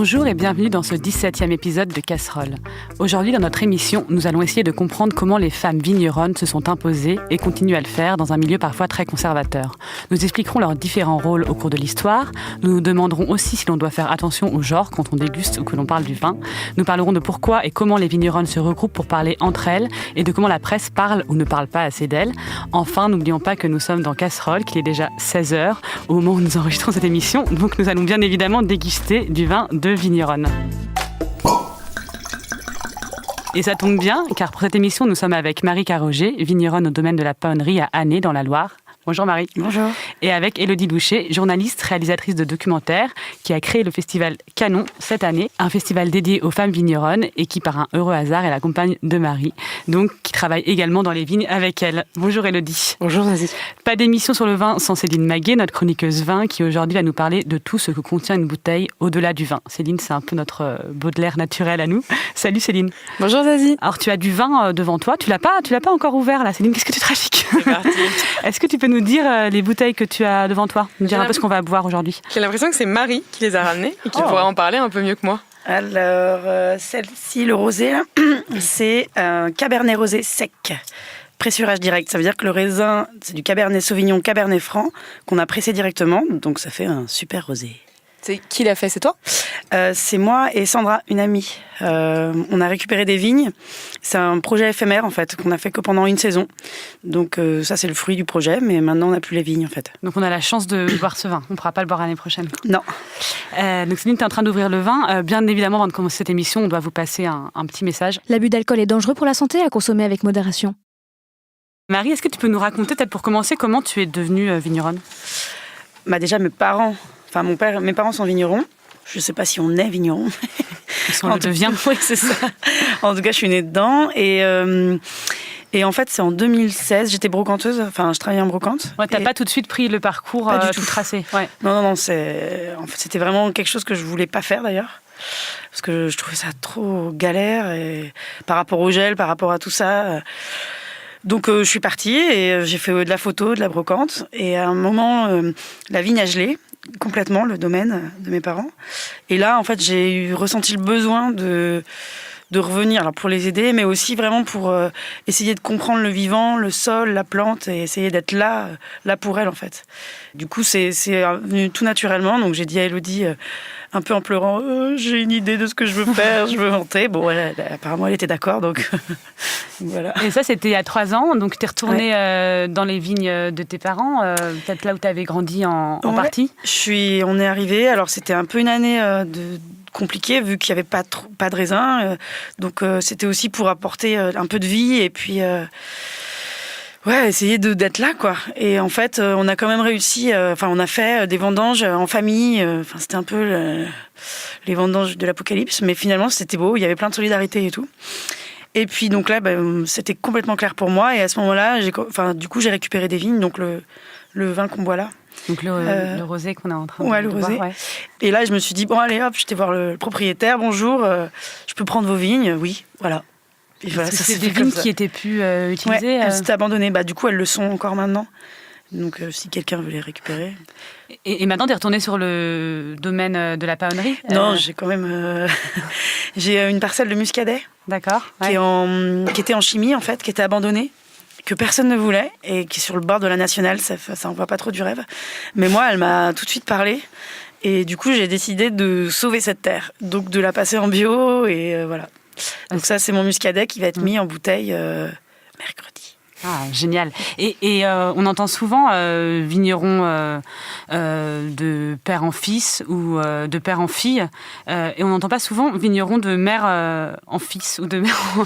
Bonjour et bienvenue dans ce 17e épisode de Casserole. Aujourd'hui, dans notre émission, nous allons essayer de comprendre comment les femmes vigneronnes se sont imposées et continuent à le faire dans un milieu parfois très conservateur. Nous expliquerons leurs différents rôles au cours de l'histoire. Nous nous demanderons aussi si l'on doit faire attention au genre quand on déguste ou que l'on parle du vin. Nous parlerons de pourquoi et comment les vigneronnes se regroupent pour parler entre elles et de comment la presse parle ou ne parle pas assez d'elles. Enfin, n'oublions pas que nous sommes dans Casserole, qu'il est déjà 16h au moment où nous enregistrons cette émission. Donc nous allons bien évidemment déguster du vin de vigneronne. Et ça tombe bien, car pour cette émission, nous sommes avec Marie Carroger, vigneronne au domaine de la Paonnerie à Année, dans la Loire. Bonjour Marie. Bonjour. Et avec Élodie Douchet, journaliste, réalisatrice de documentaires, qui a créé le festival Canon cette année, un festival dédié aux femmes vigneronnes et qui, par un heureux hasard, est la compagne de Marie, donc qui travaille également dans les vignes avec elle. Bonjour Élodie. Bonjour Zazie. Pas d'émission sur le vin sans Céline Maguet, notre chroniqueuse vin, qui aujourd'hui va nous parler de tout ce que contient une bouteille au-delà du vin. Céline, c'est un peu notre Baudelaire naturel à nous. Salut Céline. Bonjour Zazie. Alors tu as du vin devant toi, tu l'as pas encore ouvert là. Céline, qu'est-ce que tu trafiques ? C'est parti. Est-ce que tu peux nous dire les bouteilles que tu as devant toi, nous dire un peu ce qu'on va boire aujourd'hui? J'ai l'impression que c'est Marie qui les a ramenées et qui pourra en parler un peu mieux que moi. Alors, celle-ci, le rosé, là, c'est un Cabernet rosé sec, pressurage direct. Ça veut dire que le raisin, c'est du Cabernet Sauvignon, Cabernet Franc, qu'on a pressé directement, donc ça fait un super rosé. C'est qui l'a fait? C'est toi? C'est moi et Sandra, une amie. On a récupéré des vignes. C'est un projet éphémère, en fait, qu'on a fait que pendant une saison. Donc ça, c'est le fruit du projet, mais maintenant, on n'a plus les vignes, en fait. Donc on a la chance de boire ce vin. On ne pourra pas le boire l'année prochaine. Non. Donc Céline, tu es en train d'ouvrir le vin. Bien évidemment, avant de commencer cette émission, on doit vous passer un petit message. L'abus d'alcool est dangereux pour la santé, à consommer avec modération. Marie, est-ce que tu peux nous raconter, peut-être pour commencer, comment tu es devenue vigneronne? Déjà, mes parents sont vignerons. Je ne sais pas si on est vigneron. Si on le devient. Oui, c'est ça. En tout cas, je suis née dedans. Et en fait, c'est en 2016. J'étais brocanteuse. Enfin, je travaillais en brocante. Ouais, t'as pas tout de suite pris le parcours tout tracé. Ouais. Non. En fait, c'était vraiment quelque chose que je voulais pas faire d'ailleurs. Parce que je trouvais ça trop galère. Et par rapport au gel, par rapport à tout ça. Donc, je suis partie et j'ai fait de la photo, de la brocante. Et à un moment, la vigne a gelé complètement, le domaine de mes parents. Et là, en fait, j'ai ressenti le besoin de revenir, alors pour les aider, mais aussi vraiment pour essayer de comprendre le vivant, le sol, la plante, et essayer d'être là pour elle, en fait. Du coup, c'est venu tout naturellement. Donc, j'ai dit à Élodie, un peu en pleurant, j'ai une idée de ce que je veux faire, je veux monter. Bon, apparemment, elle était d'accord, donc voilà. Et ça, c'était il y a 3 ans, donc tu es retournée dans les vignes de tes parents, peut-être là où tu avais grandi en partie. On est arrivés, alors c'était un peu une année compliquée, vu qu'il n'y avait pas de raisin, donc c'était aussi pour apporter un peu de vie, et puis... essayer d'être là, quoi. Et en fait, on a quand même réussi. On a fait des vendanges en famille. C'était un peu les vendanges de l'apocalypse, mais finalement, c'était beau. Il y avait plein de solidarité et tout. Et puis, donc là, c'était complètement clair pour moi. Et à ce moment-là, j'ai récupéré des vignes, donc le vin qu'on boit là. Donc le rosé qu'on est en train de rosé. boire. Ouais. Et là, je me suis dit, bon, allez, hop, je vais voir le propriétaire. Bonjour, je peux prendre vos vignes? Oui, voilà. Et voilà, c'est des vignes qui étaient plus utilisées. Elles étaient abandonnées. Du coup, elles le sont encore maintenant. Donc, si quelqu'un veut les récupérer. Et maintenant, tu es retournée sur le domaine de la Paonnerie? Non, j'ai quand même... j'ai une parcelle de muscadet. D'accord. Qui était en chimie, en fait, qui était abandonnée, que personne ne voulait, et qui est sur le bord de la Nationale. Ça envoie pas trop du rêve. Mais moi, elle m'a tout de suite parlé. Et du coup, j'ai décidé de sauver cette terre. Donc, de la passer en bio, et voilà. Donc ça, c'est mon muscadet qui va être mis en bouteille mercredi. Ah, génial. Et on entend souvent vigneron de père en fils ou de père en fille. Et on n'entend pas souvent vigneron de mère en fils ou de mère en...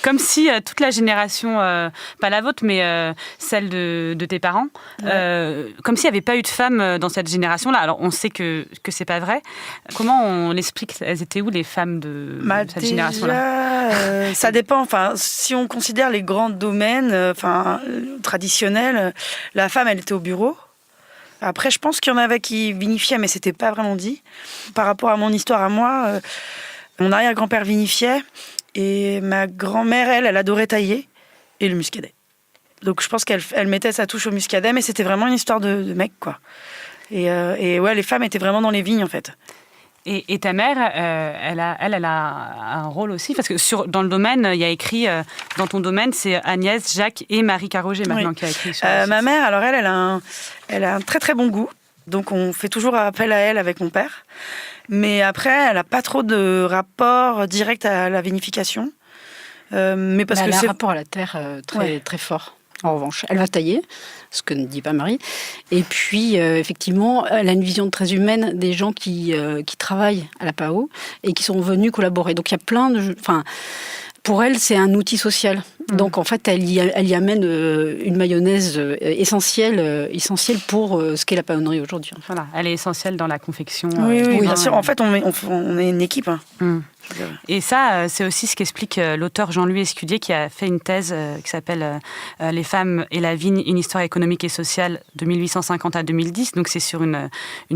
Comme si toute la génération, pas la vôtre, mais celle de tes parents, comme s'il n'y avait pas eu de femmes dans cette génération-là. Alors, on sait que c'est pas vrai. Comment on l'explique? Elles étaient où, les femmes de cette génération-là? Ça dépend. Enfin, si on considère les grands domaines... traditionnelle, la femme, elle était au bureau. Après, je pense qu'il y en avait qui vinifiaient, mais c'était pas vraiment dit. Par rapport à mon histoire à moi, mon arrière-grand-père vinifiait et ma grand-mère, elle adorait tailler et le muscadet. Donc, je pense qu'elle mettait sa touche au muscadet, mais c'était vraiment une histoire de mec, quoi. Et les femmes étaient vraiment dans les vignes, en fait. Et ta mère, elle a un rôle aussi, parce que dans le domaine, il y a écrit, dans ton domaine, c'est Agnès, Jacques et Marie Carroger maintenant qui a écrit sur ma mère, alors elle a un très très bon goût, donc on fait toujours appel à elle avec mon père. Mais après, elle n'a pas trop de rapport direct à la vinification. Mais parce elle que a un rapport à la terre très fort. En revanche, elle va tailler, ce que ne dit pas Marie. Et puis, effectivement, elle a une vision très humaine des gens qui travaillent à la PAO et qui sont venus collaborer. Donc, il y a plein de... Pour elle, c'est un outil social. Donc, en fait, elle y amène une mayonnaise essentielle pour ce qu'est la paonnerie aujourd'hui. Voilà, elle est essentielle dans la confection. Oui, bien sûr. En fait, on est une équipe. Et ça, c'est aussi ce qu'explique l'auteur Jean-Louis Escudier, qui a fait une thèse qui s'appelle « Les femmes et la vigne, une histoire économique et sociale de 1850 à 2010 ». Donc, c'est sur une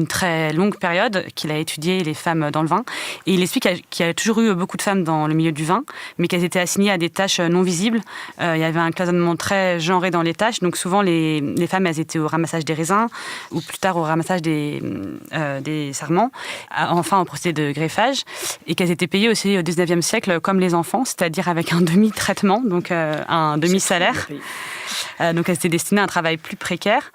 très longue période qu'il a étudié les femmes dans le vin. Et il explique qu'il y a toujours eu beaucoup de femmes dans le milieu du vin, mais qu'elles étaient assignées à des tâches non visibles. Il y avait un cloisonnement très genré dans les tâches. Donc, souvent, les femmes, elles étaient au ramassage des raisins ou plus tard au ramassage des sarments, enfin au procédé de greffage, et qu'elles étaient payées aussi au 19e siècle comme les enfants, c'est-à-dire avec un demi-traitement, donc un demi-salaire. Donc elles étaient destinées à un travail plus précaire.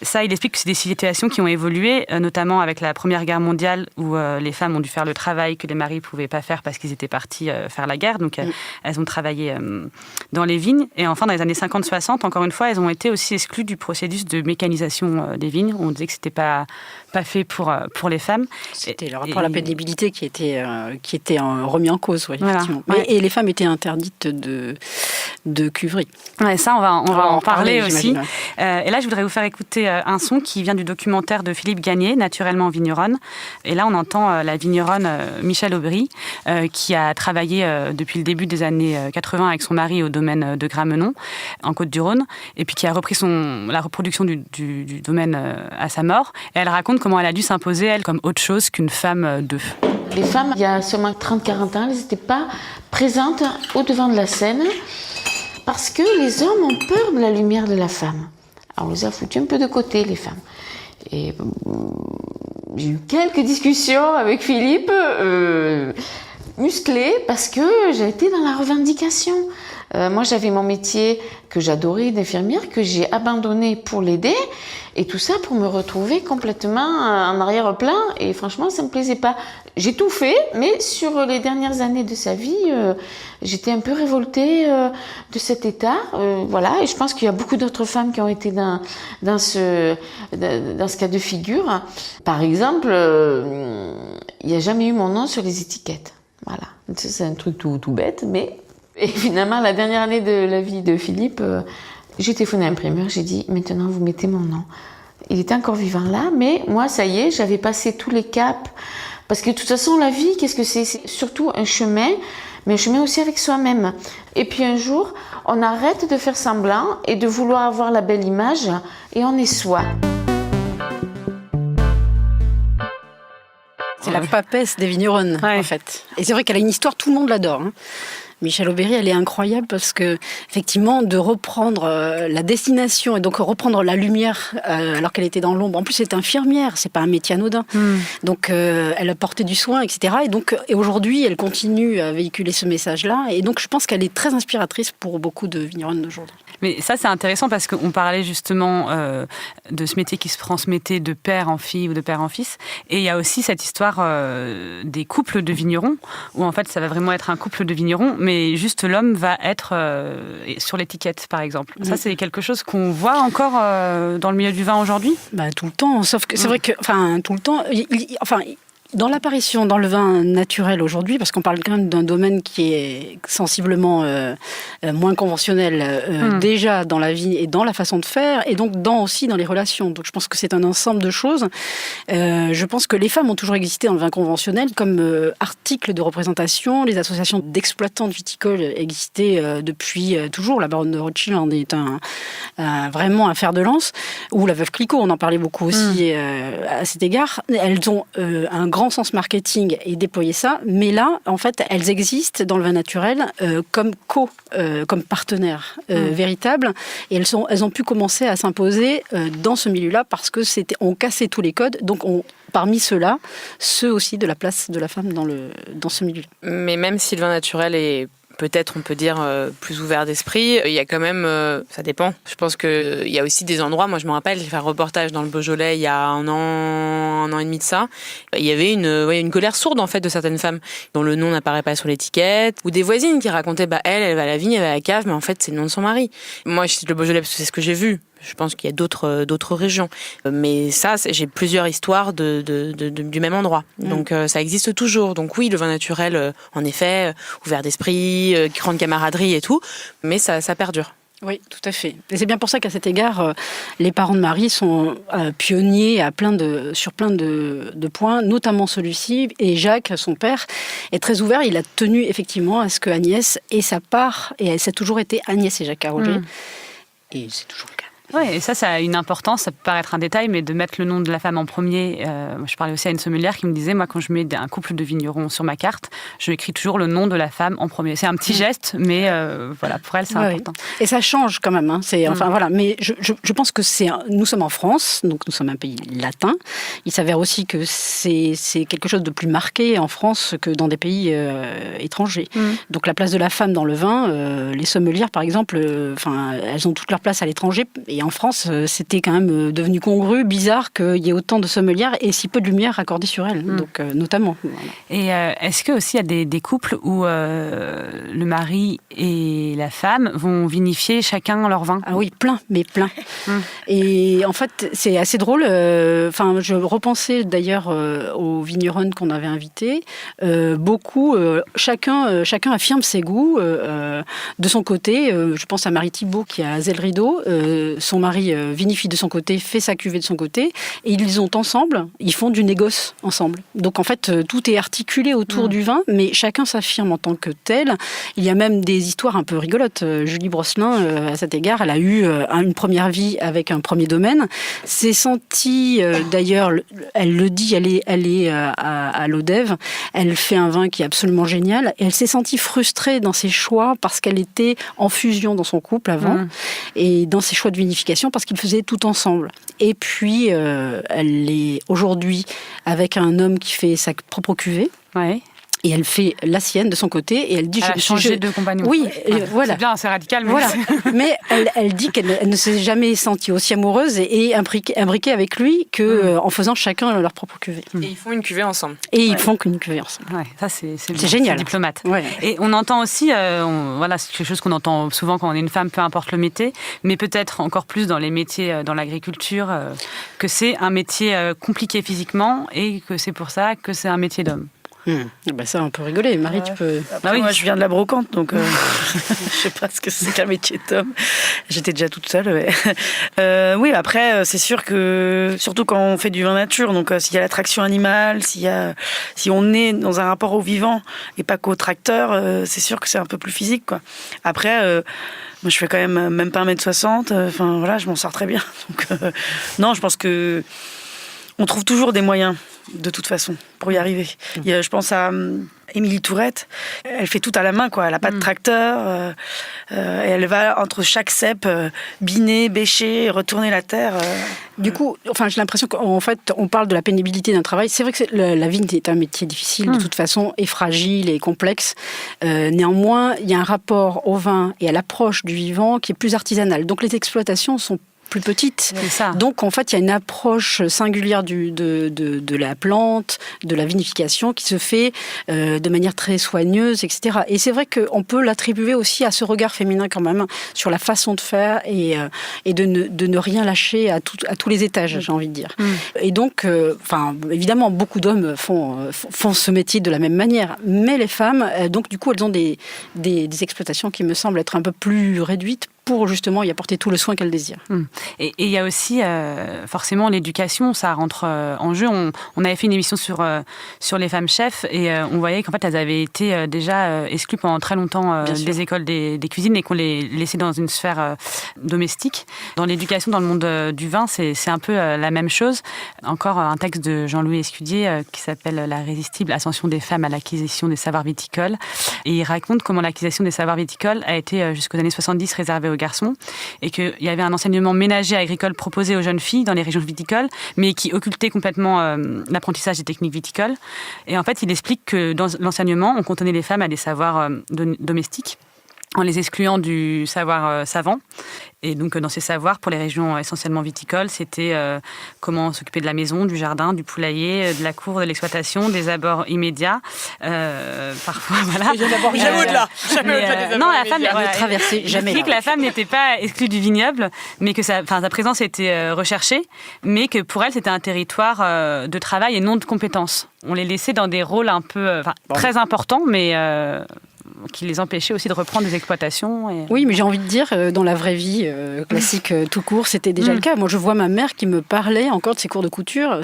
Ça, il explique que c'est des situations qui ont évolué, notamment avec la Première Guerre mondiale, où les femmes ont dû faire le travail que les maris ne pouvaient pas faire parce qu'ils étaient partis faire la guerre. Donc elles ont travaillé dans les vignes. Et enfin, dans les années 50-60, encore une fois, elles ont été aussi exclues du processus de mécanisation des vignes. On disait que ce n'était pas fait pour les femmes. C'était le rapport à la pénibilité qui était remis en cause, oui, voilà. effectivement. Et les femmes étaient interdites de cuverie. Ouais, ça, on va en parler aussi. Ouais. Et là, je voudrais vous faire écouter un son qui vient du documentaire de Philippe Gagné, Naturellement vigneronne. Et là, on entend la vigneronne Michèle Aubry, qui a travaillé depuis le début des années 80 avec son mari au domaine de Gramenon, en Côte-du-Rhône, et puis qui a repris la reproduction du domaine à sa mort. Et elle raconte comment elle a dû s'imposer, elle, comme autre chose qu'une femme d'œuf. Les femmes, il y a seulement 30-40 ans, elles n'étaient pas présentes au devant de la scène parce que les hommes ont peur de la lumière de la femme. Alors on les a foutus un peu de côté, les femmes. Et j'ai eu quelques discussions avec Philippe, musclées, parce que j'ai été dans la revendication. Moi, j'avais mon métier que j'adorais d'infirmière, que j'ai abandonné pour l'aider, et tout ça pour me retrouver complètement en arrière-plan, et franchement, ça me plaisait pas. J'ai tout fait, mais sur les dernières années de sa vie, j'étais un peu révoltée de cet état, voilà, et je pense qu'il y a beaucoup d'autres femmes qui ont été dans ce cas de figure. Par exemple, il n'y a jamais eu mon nom sur les étiquettes, voilà. C'est un truc tout bête, mais... Et finalement, la dernière année de la vie de Philippe, j'ai téléphoné à l'imprimeur, j'ai dit « Maintenant, vous mettez mon nom ». Il était encore vivant là, mais moi, ça y est, j'avais passé tous les caps. Parce que de toute façon, la vie, qu'est-ce que c'est ? C'est surtout un chemin, mais un chemin aussi avec soi-même. Et puis un jour, on arrête de faire semblant et de vouloir avoir la belle image, et on est soi. C'est la papesse des vigneronnes, en fait. Et c'est vrai qu'elle a une histoire, tout le monde l'adore, hein. Michèle Aubry, elle est incroyable parce que, effectivement, de reprendre la destination et donc reprendre la lumière alors qu'elle était dans l'ombre. En plus, c'est infirmière, c'est pas un métier anodin. Donc, elle a porté du soin, etc. Et aujourd'hui, elle continue à véhiculer ce message-là. Et donc, je pense qu'elle est très inspiratrice pour beaucoup de vigneronnes d'aujourd'hui. Mais ça, c'est intéressant parce qu'on parlait justement de ce métier qui se transmettait de père en fille ou de père en fils. Et il y a aussi cette histoire des couples de vignerons, où en fait, ça va vraiment être un couple de vignerons, mais juste l'homme va être sur l'étiquette, par exemple. Ça, c'est quelque chose qu'on voit encore dans le milieu du vin aujourd'hui ? Tout le temps, sauf que c'est vrai que, tout le temps, dans l'apparition dans le vin naturel aujourd'hui, parce qu'on parle quand même d'un domaine qui est sensiblement moins conventionnel déjà dans la vie et dans la façon de faire, et donc aussi dans les relations. Donc je pense que c'est un ensemble de choses. Je pense que les femmes ont toujours existé dans le vin conventionnel comme article de représentation. Les associations d'exploitants viticoles existaient depuis toujours. La baronne de Rothschild en est vraiment un fer de lance. Ou la veuve Clicquot, on en parlait beaucoup aussi à cet égard. Elles ont un grand sens marketing et déployer ça, mais là, en fait, elles existent dans le vin naturel comme partenaires véritables, et elles ont pu commencer à s'imposer dans ce milieu-là parce que on cassait tous les codes, donc parmi ceux-là, ceux aussi de la place de la femme dans ce milieu. Mais même si le vin naturel est peut-être, on peut dire, plus ouvert d'esprit, il y a quand même, ça dépend. Je pense qu'il y a aussi des endroits, moi je me rappelle, j'ai fait un reportage dans le Beaujolais il y a un an et demi de ça. Il y avait une colère sourde en fait de certaines femmes dont le nom n'apparaît pas sur l'étiquette, ou des voisines qui racontaient, elle va à la vigne, elle va à la cave, mais en fait c'est le nom de son mari. Moi je cite le Beaujolais parce que c'est ce que j'ai vu. Je pense qu'il y a d'autres régions. Mais ça, j'ai plusieurs histoires du même endroit. Donc ça existe toujours. Donc oui, le vin naturel, en effet, ouvert d'esprit, grande camaraderie et tout, mais ça perdure. Oui, tout à fait. Et c'est bien pour ça qu'à cet égard, les parents de Marie sont pionniers sur plein de points, notamment celui-ci. Et Jacques, son père, est très ouvert. Il a tenu effectivement à ce que Agnès ait sa part, et ça a toujours été Agnès et Jacques Carolget. Et c'est toujours le cas. Oui, et ça a une importance, ça peut paraître un détail, mais de mettre le nom de la femme en premier. Je parlais aussi à une sommelière qui me disait, moi, quand je mets un couple de vignerons sur ma carte, je écris toujours le nom de la femme en premier. C'est un petit geste, mais voilà, pour elle, c'est important. Oui. Et ça change quand même. Hein. Voilà. Mais je pense que nous sommes en France, donc nous sommes un pays latin. Il s'avère aussi que c'est quelque chose de plus marqué en France que dans des pays étrangers. Donc la place de la femme dans le vin, les sommelières, par exemple, elles ont toute leur place à l'étranger. Et en France, c'était quand même devenu congru, bizarre qu'il y ait autant de sommelières et si peu de lumière accordée sur elles, donc notamment. Voilà. Et est-ce que aussi il y a des couples où le mari et la femme vont vinifier chacun leur vin? Ah oui, plein. Et en fait, c'est assez drôle. Je repensais d'ailleurs aux vigneronnes qu'on avait invitées. Beaucoup, chacun affirme ses goûts de son côté. Je pense à Marie Thibault qui a Zell Rideau. Son mari vinifie de son côté, fait sa cuvée de son côté, et ils font du négoce ensemble. Donc en fait, tout est articulé autour du vin, mais chacun s'affirme en tant que tel. Il y a même des histoires un peu rigolotes. Julie Brosselin, à cet égard, elle a eu une première vie avec un premier domaine. S'est sentie, d'ailleurs, elle le dit, elle est à l'Odève, elle fait un vin qui est absolument génial, et elle s'est sentie frustrée dans ses choix parce qu'elle était en fusion dans son couple avant, et dans ses choix de vinification parce qu'ils faisaient tout ensemble. Et puis, elle est aujourd'hui avec un homme qui fait sa propre cuvée. Ouais. Et elle fait la sienne de son côté et elle dit... Elle a changé de compagnon. Oui, voilà. C'est bien, c'est radical. Mais voilà. Mais elle dit qu'elle ne s'est jamais sentie aussi amoureuse et imbriquée avec lui qu'en faisant chacun leur propre cuvée. Et ils font une cuvée ensemble. Et ils font qu'une cuvée ensemble. Ouais, ça c'est génial. C'est diplomate. Ouais. Et on entend aussi, c'est quelque chose qu'on entend souvent quand on est une femme, peu importe le métier, mais peut-être encore plus dans les métiers dans l'agriculture, que c'est un métier compliqué physiquement et que c'est pour ça que c'est un métier d'homme. Ça, on peut rigoler. Marie, tu peux... Après, moi, je viens de la brocante, donc je sais pas ce que c'est qu'un métier d'homme. J'étais déjà toute seule. Oui, après, c'est sûr que, surtout quand on fait du vin nature, donc s'il y a l'attraction animale, si on est dans un rapport au vivant et pas qu'au tracteur, c'est sûr que c'est un peu plus physique, quoi. Après... moi, je fais quand même pas 1m60. Voilà, je m'en sors très bien. Donc, non, je pense que on trouve toujours des moyens, de toute façon, pour y arriver. Je pense à Émilie Tourette. Elle fait tout à la main, quoi. Elle n'a pas de tracteur. Et elle va entre chaque cep biner, bêcher, retourner la terre. Du coup, j'ai l'impression qu'en fait, on parle de la pénibilité d'un travail. C'est vrai que la vigne est un métier difficile, de toute façon, et fragile et complexe. Néanmoins, il y a un rapport au vin et à l'approche du vivant qui est plus artisanal. Donc, les exploitations sont plus petite. Donc, en fait, il y a une approche singulière de la plante, de la vinification qui se fait de manière très soigneuse, etc. Et c'est vrai qu'on peut l'attribuer aussi à ce regard féminin quand même sur la façon de faire et de ne rien lâcher à tous les étages, j'ai envie de dire. Et donc, évidemment, beaucoup d'hommes font ce métier de la même manière, mais les femmes, donc du coup, elles ont des exploitations qui me semblent être un peu plus réduites pour justement y apporter tout le soin qu'elles désirent. Et il y a aussi forcément l'éducation, ça rentre en jeu. On avait fait une émission sur les femmes chefs et on voyait qu'en fait elles avaient été déjà exclues pendant très longtemps des écoles des cuisines et qu'on les laissait dans une sphère domestique. Dans l'éducation, dans le monde du vin, c'est un peu la même chose. Encore un texte de Jean-Louis Escudier qui s'appelle « La résistible ascension des femmes à l'acquisition des savoirs viticoles ». Et il raconte comment l'acquisition des savoirs viticoles a été jusqu'aux années 70 réservée aux aux garçons, et qu'il y avait un enseignement ménager agricole proposé aux jeunes filles dans les régions viticoles, mais qui occultait complètement l'apprentissage des techniques viticoles. Et en fait, il explique que dans l'enseignement, on cantonnait les femmes à des savoirs domestiques, en les excluant du savoir savant. Et donc, dans ces savoirs, pour les régions essentiellement viticoles, c'était comment s'occuper de la maison, du jardin, du poulailler, de la cour, de l'exploitation, des abords immédiats. Parfois, voilà. Jamais au-delà. Non, la femme ne traversait jamais. Il que la femme n'était pas exclue du vignoble, mais que sa présence était recherchée, mais que pour elle, c'était un territoire de travail et non de compétences. On les laissait dans des rôles un peu très importants, mais qui les empêchait aussi de reprendre des exploitations. Et... Oui, mais j'ai envie de dire, dans la vraie vie classique tout court, c'était déjà le cas. Moi, je vois ma mère qui me parlait encore de ses cours de couture,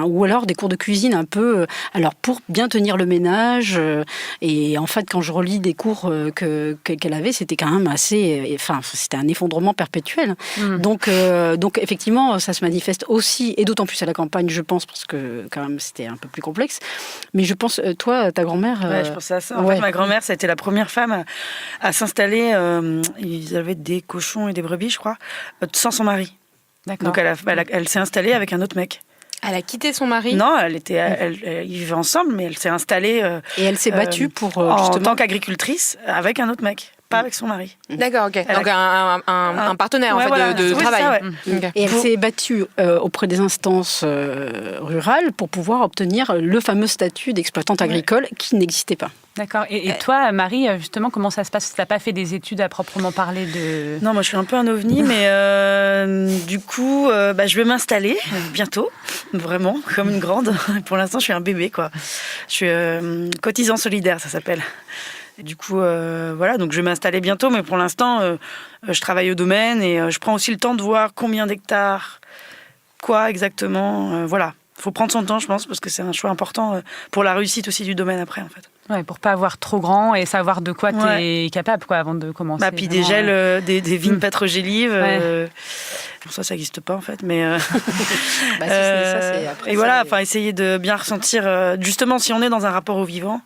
ou alors des cours de cuisine un peu, alors pour bien tenir le ménage. Et en fait, quand je relis des cours qu'elle avait, c'était quand même assez, c'était un effondrement perpétuel. Donc, effectivement, ça se manifeste aussi, et d'autant plus à la campagne, je pense, parce que quand même, c'était un peu plus complexe. Mais je pense, toi, ta grand-mère... Ouais, je pensais à ça. En fait, ma grand-mère, ça a été la première femme à s'installer. Ils avaient des cochons et des brebis, je crois, sans son mari. D'accord. Donc elle s'est installée avec un autre mec. Elle a quitté son mari? Non, ils vivaient ensemble, mais elle s'est installée. Et elle s'est battue pour en tant qu'agricultrice avec un autre mec, pas avec son mari. D'accord, ok. Donc un partenaire en fait, voilà, de travail. Ça, ouais. Okay. Et elle s'est battue auprès des instances rurales pour pouvoir obtenir le fameux statut d'exploitante agricole qui n'existait pas. D'accord. Et toi, Marie, justement, comment ça se passe? Tu n'as pas fait des études à proprement parler de... Non, moi je suis un peu un ovni, mais du coup, je vais m'installer bientôt, vraiment, comme une grande. Pour l'instant, je suis un bébé, quoi. Je suis cotisant solidaire, ça s'appelle. Et du coup, voilà, donc je vais m'installer bientôt, mais pour l'instant, je travaille au domaine et je prends aussi le temps de voir combien d'hectares, quoi exactement, voilà. Il faut prendre son temps, je pense, parce que c'est un choix important pour la réussite aussi du domaine après, en fait. Ouais, pour pas avoir trop grand et savoir de quoi tu es capable, quoi, avant de commencer. Puis vraiment, des gels, des vignes pétrogélives, ça n'existe pas, en fait, mais... et voilà, essayer de bien ressentir, justement, si on est dans un rapport au vivant,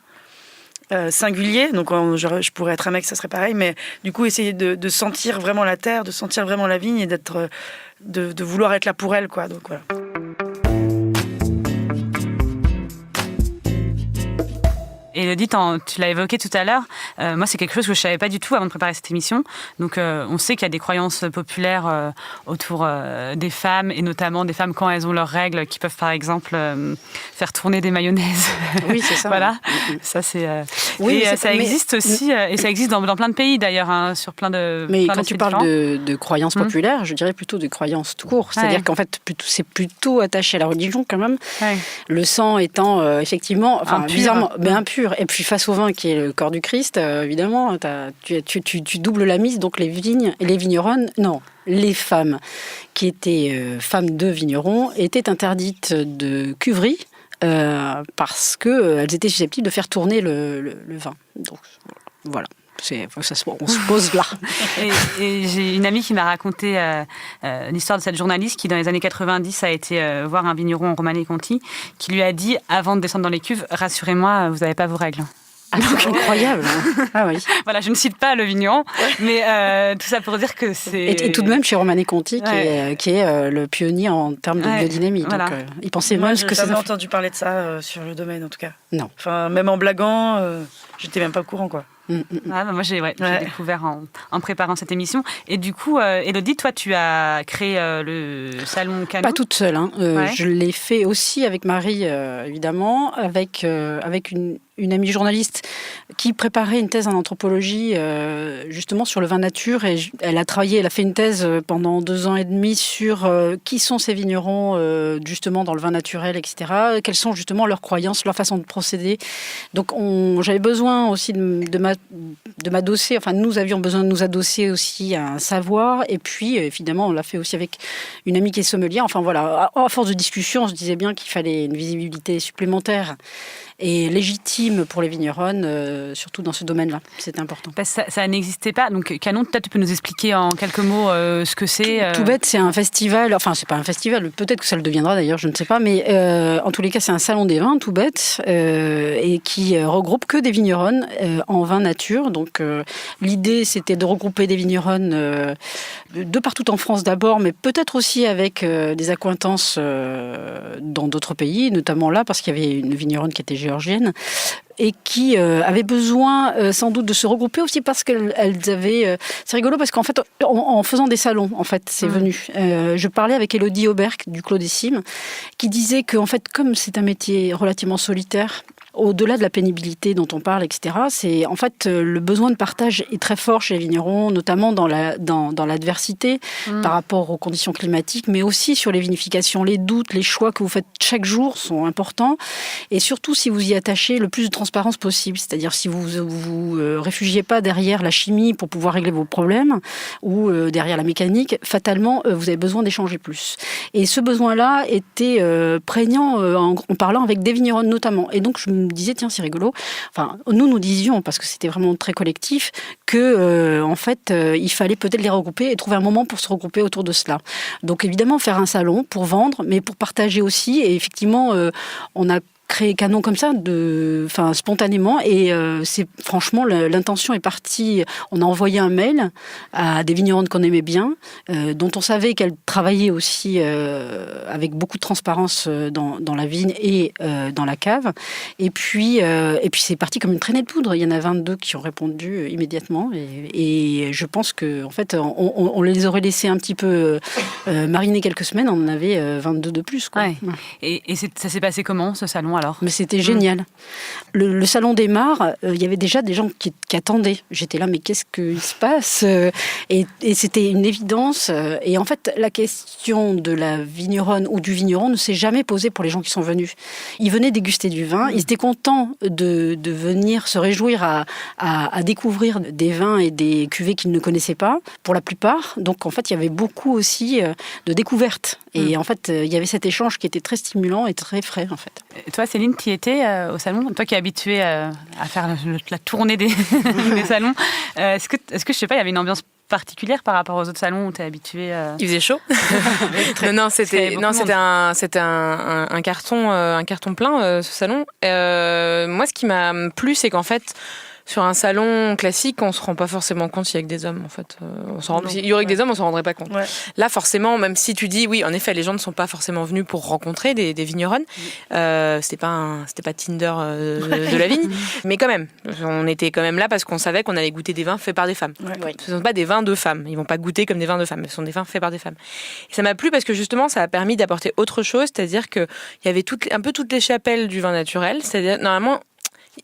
singulier, donc je pourrais être un mec, ça serait pareil, mais du coup essayer de sentir vraiment la terre, de sentir vraiment la vigne et de vouloir être là pour elle, quoi. Donc voilà. Élodie, tu l'as évoqué tout à l'heure, moi c'est quelque chose que je ne savais pas du tout avant de préparer cette émission. Donc on sait qu'il y a des croyances populaires autour des femmes, et notamment des femmes quand elles ont leurs règles, qui peuvent par exemple faire tourner des mayonnaises. Oui, c'est ça. Voilà, ça c'est... Oui, et ça existe aussi, et ça existe dans plein de pays d'ailleurs, hein, sur plein de... Mais quand tu parles de croyances populaires, je dirais plutôt de croyances tout court. C'est-à-dire qu'en fait, c'est plutôt attaché à la religion quand même. Ouais. Le sang étant effectivement bizarrement, mais impur. Et puis face au vin qui est le corps du Christ, évidemment, tu doubles la mise. Donc les vignes et les vigneronnes, non, les femmes qui étaient femmes de vignerons étaient interdites de cuverie parce qu'elles étaient susceptibles de faire tourner le vin. Donc voilà. On se pose là. Et j'ai une amie qui m'a raconté l'histoire de cette journaliste qui, dans les années 90, a été voir un vigneron en Romanée-Conti qui lui a dit, avant de descendre dans les cuves, « Rassurez-moi, vous n'avez pas vos règles ». Donc, incroyable. Ah oui. Voilà, je ne cite pas le vigneron, mais tout ça pour dire que c'est... Et tout de même chez Romanée-Conti, qui est le pionnier en termes de biodynamie. Voilà. Donc, il pensait même que ça... J'ai jamais entendu parler de ça sur le domaine, en tout cas. Non. Enfin, même en blaguant, j'étais même pas au courant, quoi. Moi, j'ai découvert en préparant cette émission. Et du coup, Élodie, toi, tu as créé le salon Canot. Pas toute seule. Je l'ai fait aussi avec Marie, évidemment, avec une amie journaliste qui préparait une thèse en anthropologie, justement sur le vin nature. Et elle a fait une thèse pendant 2 ans et demi sur qui sont ces vignerons, justement, dans le vin naturel, etc. Quelles sont justement leurs croyances, leur façon de procéder. Donc, j'avais besoin aussi de m'adosser, enfin nous avions besoin de nous adosser aussi à un savoir, et puis évidemment on l'a fait aussi avec une amie qui est sommelière. Enfin voilà, à force de discussion on se disait bien qu'il fallait une visibilité supplémentaire et légitime légitime pour les vigneronnes, surtout dans ce domaine-là. C'est important. Parce que ça n'existait pas. Donc, Canon, peut-être tu peux nous expliquer en quelques mots ce que c'est. Tout bête, c'est un festival. Enfin, c'est pas un festival. Peut-être que ça le deviendra d'ailleurs, je ne sais pas. Mais en tous les cas, c'est un salon des vins, tout bête, et qui regroupe que des vigneronnes en vin nature. Donc, l'idée, c'était de regrouper des vigneronnes de partout en France d'abord, mais peut-être aussi avec des accointances dans d'autres pays, notamment là, parce qu'il y avait une vigneronne qui était géorgienne et qui avait besoin sans doute de se regrouper aussi parce qu'elles avaient... c'est rigolo parce qu'en fait, en faisant des salons, en fait, c'est venu. Je parlais avec Élodie Aubert du Claudissime, qui disait qu'en fait, comme c'est un métier relativement solitaire, au-delà de la pénibilité dont on parle, etc., c'est en fait le besoin de partage est très fort chez les vignerons, notamment dans l'adversité par rapport aux conditions climatiques, mais aussi sur les vinifications. Les doutes, les choix que vous faites chaque jour sont importants, et surtout si vous y attachez le plus de transparence possible, c'est-à-dire si vous vous réfugiez pas derrière la chimie pour pouvoir régler vos problèmes ou derrière la mécanique, fatalement vous avez besoin d'échanger plus. Et ce besoin-là était prégnant en parlant avec des vignerons notamment. Et donc je me disais, tiens, c'est rigolo. Enfin, nous disions, parce que c'était vraiment très collectif, que en fait, il fallait peut-être les regrouper et trouver un moment pour se regrouper autour de cela. Donc évidemment, faire un salon pour vendre, mais pour partager aussi. Et effectivement, on a créé Canon comme ça, spontanément. Et c'est franchement, l'intention est partie. On a envoyé un mail à des vigneronnes qu'on aimait bien, dont on savait qu'elles travaillaient aussi avec beaucoup de transparence dans la vigne et dans la cave. Et puis c'est parti comme une traînée de poudre. Il y en a 22 qui ont répondu immédiatement. Et je pense que, en fait, on les aurait laissés un petit peu mariner quelques semaines. On en avait 22 de plus, quoi. Ouais. Et ça s'est passé comment, ce salon, alors ? Mais c'était génial. Le salon des mares, il y avait déjà des gens qui attendaient. J'étais là, mais qu'est-ce qu'il se passe ? Et c'était une évidence. Et en fait, la question de la vigneronne ou du vigneron ne s'est jamais posée pour les gens qui sont venus. Ils venaient déguster du vin. Ils étaient contents de venir se réjouir à découvrir des vins et des cuvées qu'ils ne connaissaient pas, pour la plupart. Donc, en fait, il y avait beaucoup aussi de découvertes. Et en fait, il y avait cet échange qui était très stimulant et très frais, en fait. Et toi, Céline, tu y étais au salon, toi qui es habituée à faire la tournée des salons. Est-ce que, je sais pas, il y avait une ambiance particulière par rapport aux autres salons où tu es habituée Il faisait chaud. C'était un carton plein, ce salon. Moi, ce qui m'a plu, c'est qu'en fait, sur un salon classique, on se rend pas forcément compte s'il y a que des hommes, en fait. S'il y aurait que des hommes, on s'en rendrait pas compte. Ouais. Là, forcément, même si tu dis, oui, en effet, les gens ne sont pas forcément venus pour rencontrer des vigneronnes. C'était pas Tinder de la vigne. Mais quand même, on était quand même là parce qu'on savait qu'on allait goûter des vins faits par des femmes. Ouais. Ce ne sont pas des vins de femmes. Ils vont pas goûter comme des vins de femmes. Ce sont des vins faits par des femmes. Et ça m'a plu parce que justement, ça a permis d'apporter autre chose. C'est-à-dire qu'il y avait un peu toutes les chapelles du vin naturel. C'est-à-dire, normalement,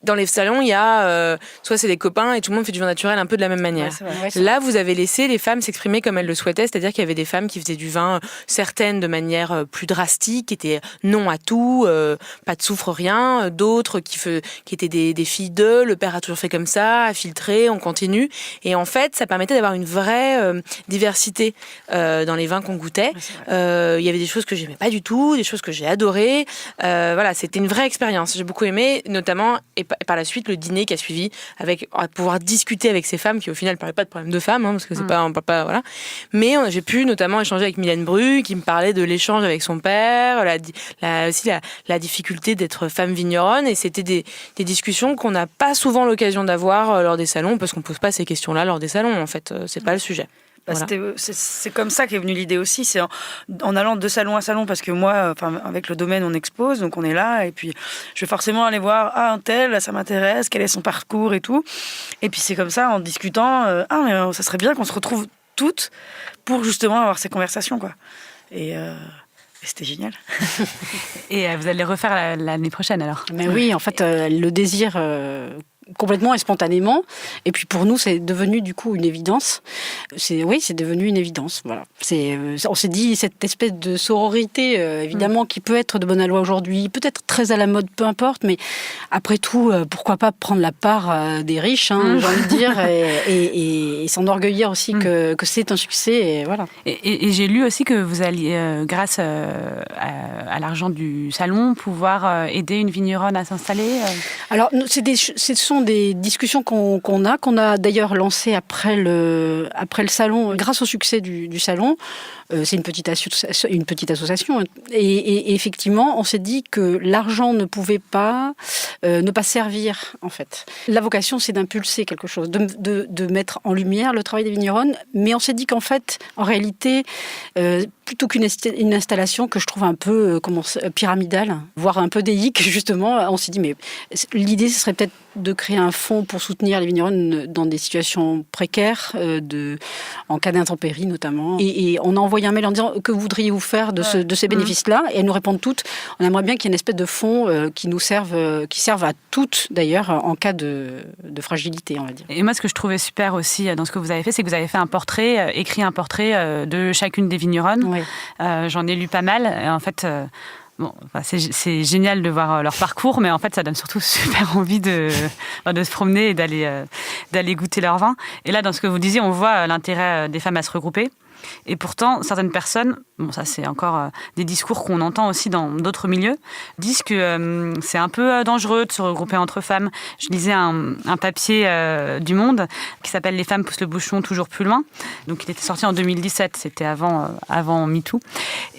dans les salons, il y a soit c'est des copains et tout le monde fait du vin naturel un peu de la même manière. Ouais, là, vous avez laissé les femmes s'exprimer comme elles le souhaitaient, c'est-à-dire qu'il y avait des femmes qui faisaient du vin, certaines de manière plus drastique, qui étaient non à tout, pas de soufre, rien, d'autres qui étaient des filles d'eux, le père a toujours fait comme ça, a filtré, on continue. Et en fait, ça permettait d'avoir une vraie diversité dans les vins qu'on goûtait. Il y avait des choses que j'aimais pas du tout, des choses que j'ai adorées. Voilà, c'était une vraie expérience. J'ai beaucoup aimé, notamment. Et par la suite, le dîner qui a suivi, à pouvoir discuter avec ces femmes qui, au final, ne parlaient pas de problème de femmes, parce que c'est pas, on parle pas, voilà. Mais j'ai pu notamment échanger avec Mylène Bru, qui me parlait de l'échange avec son père, aussi la difficulté d'être femme vigneronne. Et c'était des discussions qu'on n'a pas souvent l'occasion d'avoir lors des salons, parce qu'on pose pas ces questions-là lors des salons, en fait. C'est pas le sujet. Voilà. C'est comme ça qu'est venue l'idée aussi, c'est en allant de salon à salon, parce que moi, avec le domaine, on expose, donc on est là, et puis je vais forcément aller voir, un tel, ça m'intéresse, quel est son parcours et tout. Et puis c'est comme ça, en discutant, mais ça serait bien qu'on se retrouve toutes pour justement avoir ces conversations, quoi. Et c'était génial. Et vous allez refaire l'année prochaine, alors ? Mais oui, en fait, le désir complètement et spontanément. Et puis pour nous, c'est devenu du coup une évidence. C'est devenu une évidence. Voilà. On s'est dit, cette espèce de sororité, évidemment, qui peut être de bonne aloi aujourd'hui, peut-être très à la mode, peu importe, mais après tout, pourquoi pas prendre la part des riches, j'ai envie de dire, et s'enorgueillir aussi que c'est un succès. Et voilà. Et j'ai lu aussi que vous alliez, grâce à l'argent du salon, pouvoir aider une vigneronne à s'installer. Alors, ce sont des discussions qu'on a d'ailleurs lancées après le salon, grâce au succès du salon. C'est une petite association. Et effectivement, on s'est dit que l'argent ne pouvait pas ne pas servir, en fait. La vocation, c'est d'impulser quelque chose, de mettre en lumière le travail des vigneronnes. Mais on s'est dit qu'en fait, en réalité, plutôt qu'une installation que je trouve un peu pyramidale, voire un peu déique, justement, on s'est dit, mais l'idée, ce serait peut-être de créer un fonds pour soutenir les vignerons dans des situations précaires, en cas d'intempéries notamment. Et on a envoyé un mail en disant que voudriez-vous faire de ces bénéfices-là, et elles nous répondent toutes. On aimerait bien qu'il y ait une espèce de fonds qui serve à toutes d'ailleurs en cas de fragilité, on va dire. Et moi, ce que je trouvais super aussi dans ce que vous avez fait, c'est que vous avez fait écrit un portrait de chacune des vigneronnes. Oui. J'en ai lu pas mal. Et en fait. C'est génial de voir leur parcours, mais en fait, ça donne surtout super envie de se promener et d'aller goûter leur vin. Et là, dans ce que vous disiez, on voit l'intérêt des femmes à se regrouper. Et pourtant, certaines personnes, ça c'est encore des discours qu'on entend aussi dans d'autres milieux, disent que c'est un peu dangereux de se regrouper entre femmes. Je lisais un papier du Monde qui s'appelle « Les femmes poussent le bouchon toujours plus loin ». Donc il était sorti en 2017, c'était avant MeToo.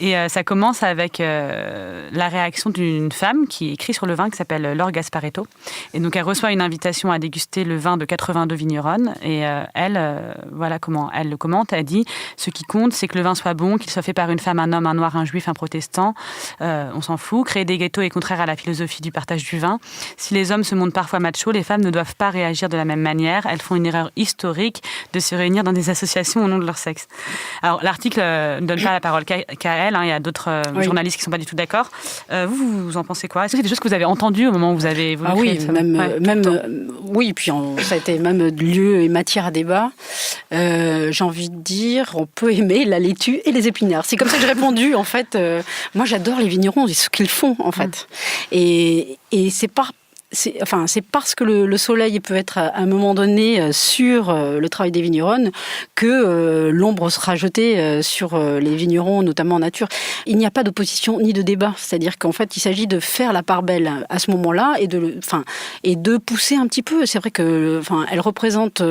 Et ça commence avec la réaction d'une femme qui écrit sur le vin, qui s'appelle Laure Gasparetto. Et donc elle reçoit une invitation à déguster le vin de 82 vigneronnes. Et voilà comment elle le commente. Elle dit: ce qui compte, c'est que le vin soit bon, qu'il soit fait par une femme, un homme, un noir, un juif, un protestant. On s'en fout. Créer des ghettos est contraire à la philosophie du partage du vin. Si les hommes se montrent parfois machos, les femmes ne doivent pas réagir de la même manière. Elles font une erreur historique de se réunir dans des associations au nom de leur sexe. Alors, l'article ne donne pas la parole qu'à elle. Il y a d'autres journalistes qui ne sont pas du tout d'accord. Vous en pensez quoi? Est-ce que c'est des choses que vous avez entendues au moment où vous avez voulu créer ça? Oui, puis ça a été même lieu et matière à débat. J'ai envie de dire, on peut aimer la laitue et les épinards. C'est comme ça que j'ai répondu, en fait. Moi, j'adore les vignerons et ce qu'ils font, en fait. Et c'est parce que le soleil peut être à un moment donné sur le travail des vigneronnes que l'ombre sera jetée sur les vignerons, notamment en nature. Il n'y a pas d'opposition ni de débat. C'est-à-dire qu'en fait, il s'agit de faire la part belle à ce moment-là et de pousser un petit peu. C'est vrai que elle représente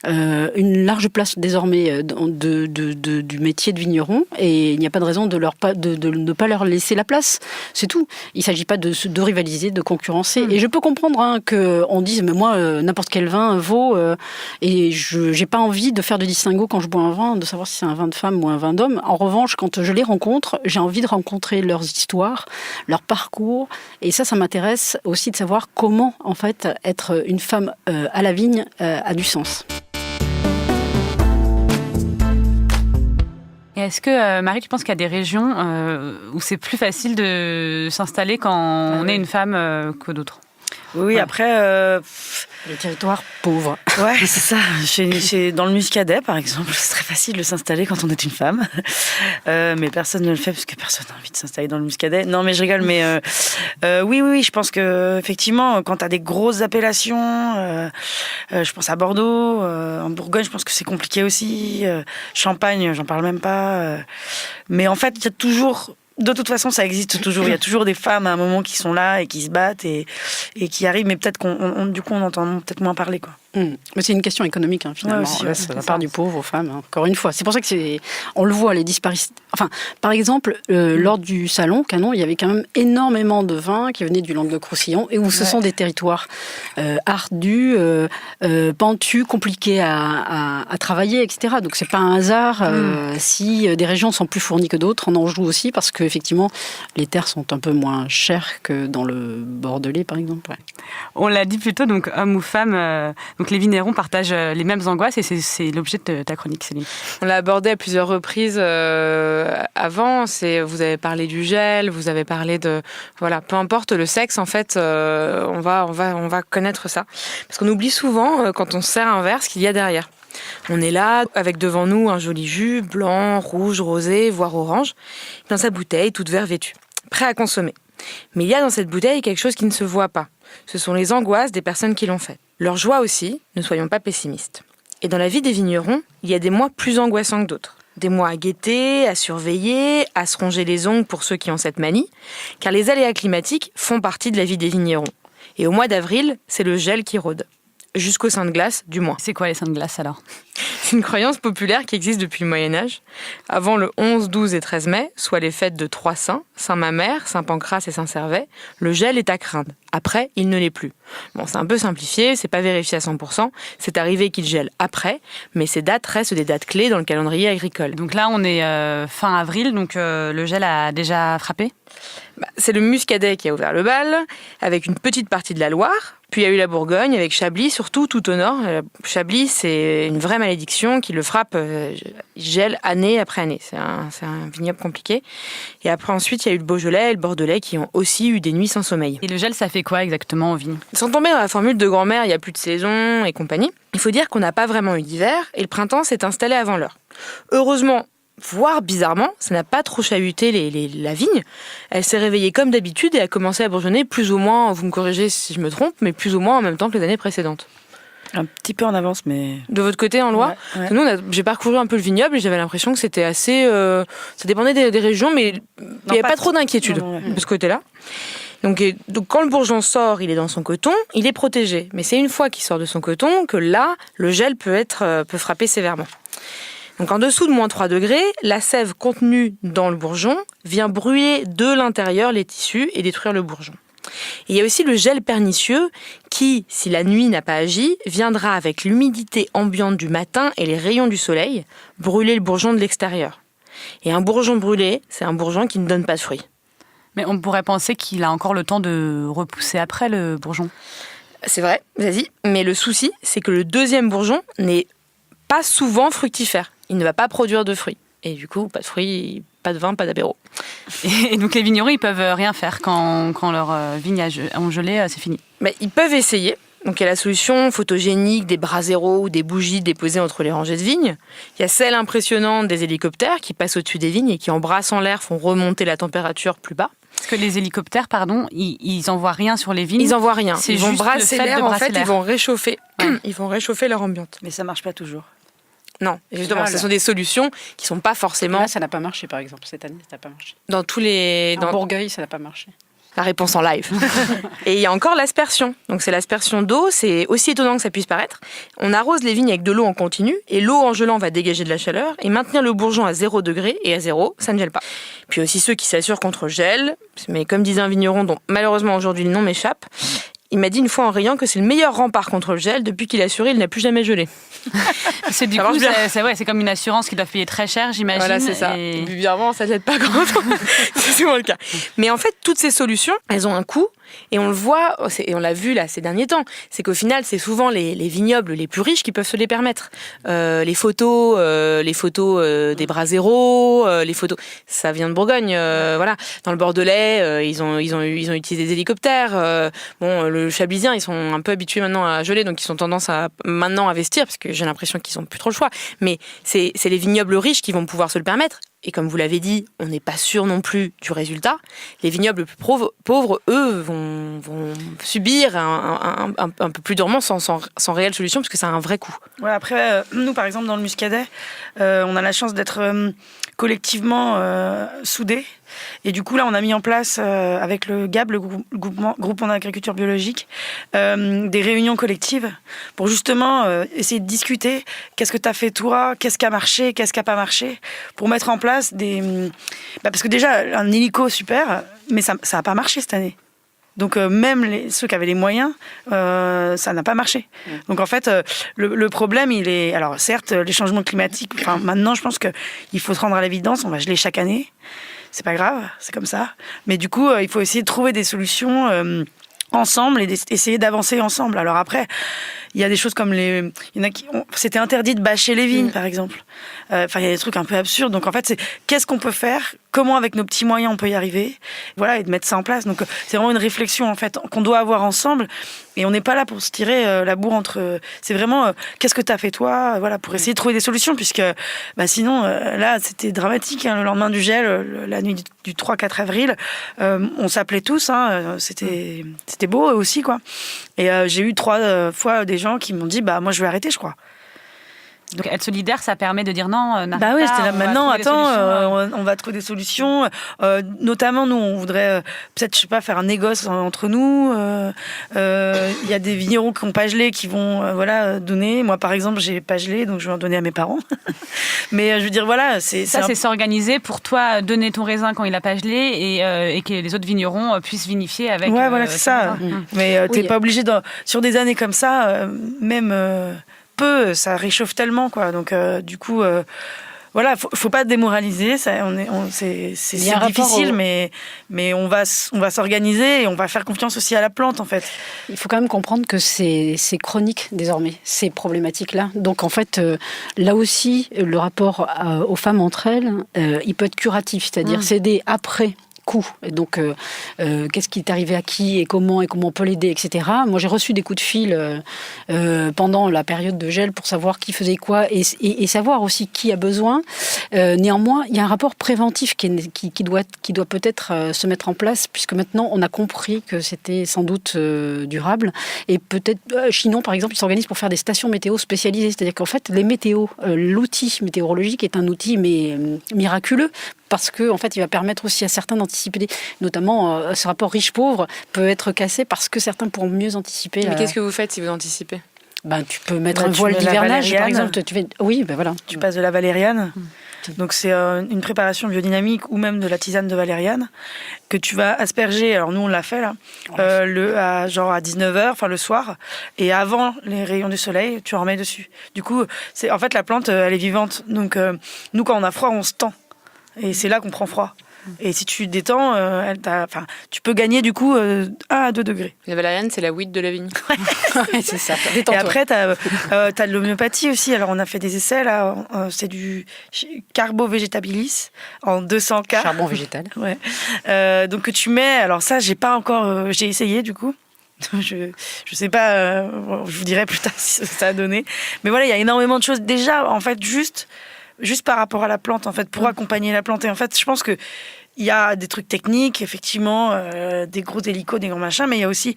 une large place désormais du métier de vigneron, et il n'y a pas de raison de ne pas leur laisser la place. C'est tout. Il ne s'agit pas de rivaliser, de concurrencer. Et je peux comprendre qu'on dise, mais moi, n'importe quel vin vaut, et je n'ai pas envie de faire de distinguo quand je bois un vin, de savoir si c'est un vin de femme ou un vin d'homme. En revanche, quand je les rencontre, j'ai envie de rencontrer leurs histoires, leur parcours, et ça m'intéresse aussi de savoir comment, en fait, être une femme à la vigne a du sens. Et est-ce que, Marie, tu penses qu'il y a des régions où c'est plus facile de s'installer quand on est une femme que d'autres? Oui, ouais. Après... Les territoires pauvres. Ouais, c'est ça. Dans le Muscadet, par exemple, c'est très facile de s'installer quand on est une femme. Mais personne ne le fait parce que personne n'a envie de s'installer dans le Muscadet. Non, mais je rigole. Mais oui, je pense qu'effectivement, quand tu as des grosses appellations, je pense à Bordeaux, en Bourgogne, je pense que c'est compliqué aussi. Champagne, j'en parle même pas. Mais en fait, il y a toujours... De toute façon, ça existe toujours. Il y a toujours des femmes à un moment qui sont là et qui se battent et qui arrivent. Mais peut-être du coup, on entend peut-être moins parler, quoi. Mais c'est une question économique, finalement. Ouais, aussi, ça part du pauvre aux femmes, encore une fois. C'est pour ça que on le voit, les disparitions. Enfin, par exemple, lors du salon Canon, il y avait quand même énormément de vins qui venaient du Languedoc-Roussillon et où ce sont des territoires ardus, pentus, compliqués à travailler, etc. Donc c'est pas un hasard si des régions sont plus fournies que d'autres. En Anjou aussi, parce que effectivement, les terres sont un peu moins chères que dans le Bordelais, par exemple. Ouais. On l'a dit plus tôt, donc homme ou femme. Donc les vignerons partagent les mêmes angoisses et c'est l'objet de ta chronique, Céline. On l'a abordé à plusieurs reprises avant. Vous avez parlé du gel, vous avez parlé de... Voilà, peu importe le sexe, en fait, on va connaître ça. Parce qu'on oublie souvent, quand on se sert un verre, ce qu'il y a derrière. On est là, avec devant nous un joli jus, blanc, rouge, rosé, voire orange, dans sa bouteille, toute vert vêtue, prêt à consommer. Mais il y a dans cette bouteille quelque chose qui ne se voit pas. Ce sont les angoisses des personnes qui l'ont fait. Leur joie aussi, ne soyons pas pessimistes. Et dans la vie des vignerons, il y a des mois plus angoissants que d'autres. Des mois à guetter, à surveiller, à se ronger les ongles pour ceux qui ont cette manie, car les aléas climatiques font partie de la vie des vignerons. Et au mois d'avril, c'est le gel qui rôde. Jusqu'au sein de glace, du moins. C'est quoi les seins de glace alors ? C'est une croyance populaire qui existe depuis le Moyen-Âge. Avant le 11, 12 et 13 mai, soit les fêtes de trois saints, Saint-Mamère, Saint-Pancrace et Saint-Servais, le gel est à craindre. Après, il ne l'est plus. Bon, c'est un peu simplifié, c'est pas vérifié à 100%. C'est arrivé qu'il gèle après, mais ces dates restent des dates clés dans le calendrier agricole. Donc là, on est fin avril, donc le gel a déjà frappé ? C'est le Muscadet qui a ouvert le bal, avec une petite partie de la Loire. Puis il y a eu la Bourgogne, avec Chablis, surtout tout au nord. Chablis, c'est une vraie malédiction qui le frappe, gèle année après année. C'est un vignoble compliqué. Et après, ensuite, il y a eu le Beaujolais et le Bordelais qui ont aussi eu des nuits sans sommeil. Et le gel, ça fait quoi exactement aux vignes ? Sans tomber dans la formule de grand-mère, il n'y a plus de saison et compagnie, il faut dire qu'on n'a pas vraiment eu d'hiver et le printemps s'est installé avant l'heure. Heureusement, voire bizarrement, ça n'a pas trop chahuté la vigne. Elle s'est réveillée comme d'habitude et a commencé à bourgeonner plus ou moins, vous me corrigez si je me trompe, mais plus ou moins en même temps que les années précédentes. Un petit peu en avance, mais... De votre côté, en Loire, ouais. Nous, j'ai parcouru un peu le vignoble et j'avais l'impression que c'était assez... ça dépendait des régions, mais il n'y avait pas trop d'inquiétude de ce côté-là. Donc quand le bourgeon sort, il est dans son coton, il est protégé. Mais c'est une fois qu'il sort de son coton que là, le gel peut frapper sévèrement. Donc en dessous de moins 3 degrés, la sève contenue dans le bourgeon vient brouiller de l'intérieur les tissus et détruire le bourgeon. Et il y a aussi le gel pernicieux qui, si la nuit n'a pas agi, viendra avec l'humidité ambiante du matin et les rayons du soleil brûler le bourgeon de l'extérieur. Et un bourgeon brûlé, c'est un bourgeon qui ne donne pas de fruits. Mais on pourrait penser qu'il a encore le temps de repousser après le bourgeon. C'est vrai, vas-y. Mais le souci, c'est que le deuxième bourgeon n'est pas souvent fructifère. Il ne va pas produire de fruits. Et du coup, pas de fruits, pas de vin, pas d'apéro. Et donc les vignerons, ils peuvent rien faire quand leur vigne ont gelé, c'est fini. Mais ils peuvent essayer. Donc il y a la solution photogénique des braseros ou des bougies déposées entre les rangées de vignes. Il y a celle impressionnante des hélicoptères qui passent au-dessus des vignes et qui, en brassant l'air, font remonter la température plus bas. Parce que les hélicoptères, ils envoient rien sur les vignes. Ils envoient rien. C'est ils vont juste brasser le fait l'air. de En brasser fait, l'air. ils vont réchauffer. Ils vont réchauffer leur ambiance. Mais ça marche pas toujours. Non, justement, ce sont des solutions qui sont pas forcément Là, ça n'a pas marché, par exemple. Cette année, ça n'a pas marché. dans tous les. En Bourgueil, ça n'a pas marché. La réponse en live. Et il y a encore l'aspersion. Donc c'est l'aspersion d'eau, c'est aussi étonnant que ça puisse paraître. On arrose les vignes avec de l'eau en continu et l'eau en gelant va dégager de la chaleur et maintenir le bourgeon à 0 degré et à 0, ça ne gèle pas. Puis aussi ceux qui s'assurent contre le gel, mais comme disait un vigneron dont malheureusement aujourd'hui le nom m'échappe, il m'a dit une fois en riant que c'est le meilleur rempart contre le gel. Depuis qu'il a assuré, il n'a plus jamais gelé. C'est du Ça coup, marche bien. c'est comme une assurance qu'ils doivent payer très cher, j'imagine. Voilà, c'est ça. Et... Bizarrement, ça n'aide pas grand chose. C'est souvent le cas. Mais en fait, toutes ces solutions, elles ont un coût. Et on le voit, et on l'a vu là ces derniers temps, c'est qu'au final, c'est souvent les vignobles les plus riches qui peuvent se les permettre. Les photos des braseros, les photos, ça vient de Bourgogne, voilà. Dans le Bordelais, ils ont utilisé des hélicoptères. Le Chablisien, ils sont un peu habitués maintenant à geler, donc ils ont tendance à maintenant investir parce que j'ai l'impression qu'ils n'ont plus trop le choix. Mais c'est les vignobles riches qui vont pouvoir se le permettre. Et comme vous l'avez dit, on n'est pas sûr non plus du résultat. Les vignobles plus pauvres, eux, vont subir un peu plus durement sans réelle solution, parce que ça a un vrai coût. Ouais, après, nous, par exemple, dans le Muscadet, on a la chance d'être collectivement soudés. Et du coup, là, on a mis en place, avec le GAB, le groupe en agriculture biologique, des réunions collectives pour justement essayer de discuter qu'est-ce que tu as fait toi, qu'est-ce qui a marché, qu'est-ce qui n'a pas marché, pour mettre en place parce que déjà, un hélico, super, mais ça n'a pas marché cette année. Donc même ceux qui avaient les moyens, ça n'a pas marché. Donc en fait, le problème, il est... Alors certes, les changements climatiques, maintenant je pense qu'il faut se rendre à l'évidence, on va geler chaque année. C'est pas grave, c'est comme ça. Mais du coup, il faut essayer de trouver des solutions ensemble et essayer d'avancer ensemble. Alors après, il y a des choses comme c'était interdit de bâcher les vignes, par exemple. Enfin, il y a des trucs un peu absurdes. Donc, en fait, c'est qu'est-ce qu'on peut faire, comment, avec nos petits moyens, on peut y arriver, voilà, et de mettre ça en place. Donc, c'est vraiment une réflexion, en fait, qu'on doit avoir ensemble. Et on n'est pas là pour se tirer la bourre entre... c'est vraiment, qu'est-ce que tu as fait, toi, voilà, pour essayer de trouver des solutions, puisque sinon, là, c'était dramatique. Hein, le lendemain du gel, la nuit du 3-4 avril, on s'appelait tous. Hein, c'était beau aussi, quoi. Et j'ai eu 3 fois des gens qui m'ont dit, moi, je vais arrêter, je crois. Donc être solidaire, ça permet de dire non, n'arrête oui, pas, c'était là maintenant, on va trouver des solutions. Notamment, nous, on voudrait peut-être, je sais pas, faire un négoce entre nous. Il y a des vignerons qui n'ont pas gelé qui vont donner. Moi, par exemple, j'ai pas gelé, donc je vais en donner à mes parents. Mais je veux dire, voilà, c'est s'organiser pour toi, donner ton raisin quand il n'a pas gelé et que les autres vignerons puissent vinifier avec. Ouais, voilà, c'est ça. Mais t'es pas obligé sur des années comme ça, même. Ça réchauffe tellement, quoi. Donc, du coup, voilà, faut pas démoraliser. C'est difficile, mais on va s'organiser et on va faire confiance aussi à la plante, en fait. Il faut quand même comprendre que c'est chronique désormais, ces problématiques-là. Donc, en fait, là aussi, le rapport aux femmes entre elles, il peut être curatif, c'est-à-dire s'aider après coup. Et donc, qu'est-ce qui est arrivé à qui et comment on peut l'aider, etc. Moi, j'ai reçu des coups de fil pendant la période de gel pour savoir qui faisait quoi et savoir aussi qui a besoin. Néanmoins, il y a un rapport préventif qui doit peut-être se mettre en place, puisque maintenant, on a compris que c'était sans doute durable. Et peut-être, Chinon, par exemple, ils s'organisent pour faire des stations météo spécialisées. C'est-à-dire qu'en fait, les météos, l'outil météorologique est un outil miraculeux, parce que en fait, il va permettre aussi à certains d'anticiper, notamment ce rapport riche-pauvre peut être cassé parce que certains pourront mieux anticiper. Mais qu'est-ce que vous faites si vous anticipez ? Tu peux mettre un voile d'hivernage, par exemple. Tu passes de la valériane. Donc c'est une préparation biodynamique ou même de la tisane de valériane que tu vas asperger. Alors nous on l'a fait là, à 19h, enfin le soir, et avant les rayons du soleil, tu en remets dessus. Du coup, en fait la plante elle est vivante. Donc nous quand on a froid, on se tend. Et c'est là qu'on prend froid. Et si tu détends, tu peux gagner du coup 1 à 2 degrés. La valériane, c'est la weed de la vigne. Ouais, c'est ça. Et après, tu as de l'homéopathie aussi. Alors, on a fait des essais, là. C'est du Carbo Vegetabilis en 200 K. Charbon végétal. Ouais. Donc, que tu mets... Alors ça, j'ai pas encore... j'ai essayé, du coup. Je sais pas... je vous dirai plus tard si ça a donné. Mais voilà, il y a énormément de choses. Déjà, en fait, juste par rapport à la plante, en fait, pour accompagner la plante. Et en fait, je pense que il y a des trucs techniques, effectivement, des gros hélicos, des grands machins, mais il y a aussi,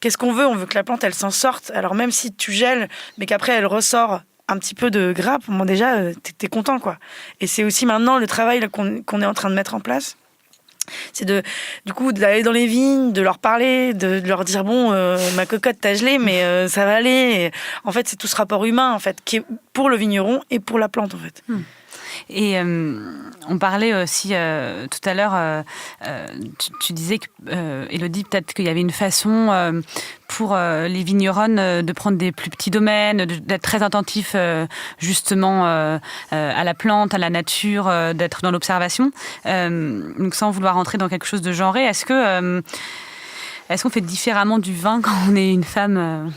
qu'est-ce qu'on veut ? On veut que la plante, elle s'en sorte. Alors même si tu gèles, mais qu'après, elle ressort un petit peu de grappe, bon, déjà, t'es content, quoi. Et c'est aussi maintenant le travail là, qu'on est en train de mettre en place. C'est du coup d'aller dans les vignes, de leur parler, de leur dire bon, ma cocotte t'as gelé, mais ça va aller. Et en fait, c'est tout ce rapport humain en fait qui est pour le vigneron et pour la plante en fait. Et on parlait aussi tout à l'heure, tu disais que, Élodie, peut-être qu'il y avait une façon pour les vigneronnes de prendre des plus petits domaines, d'être très attentifs justement à la plante, à la nature, d'être dans l'observation. Donc sans vouloir rentrer dans quelque chose de genré, est-ce qu'on fait différemment du vin quand on est une femme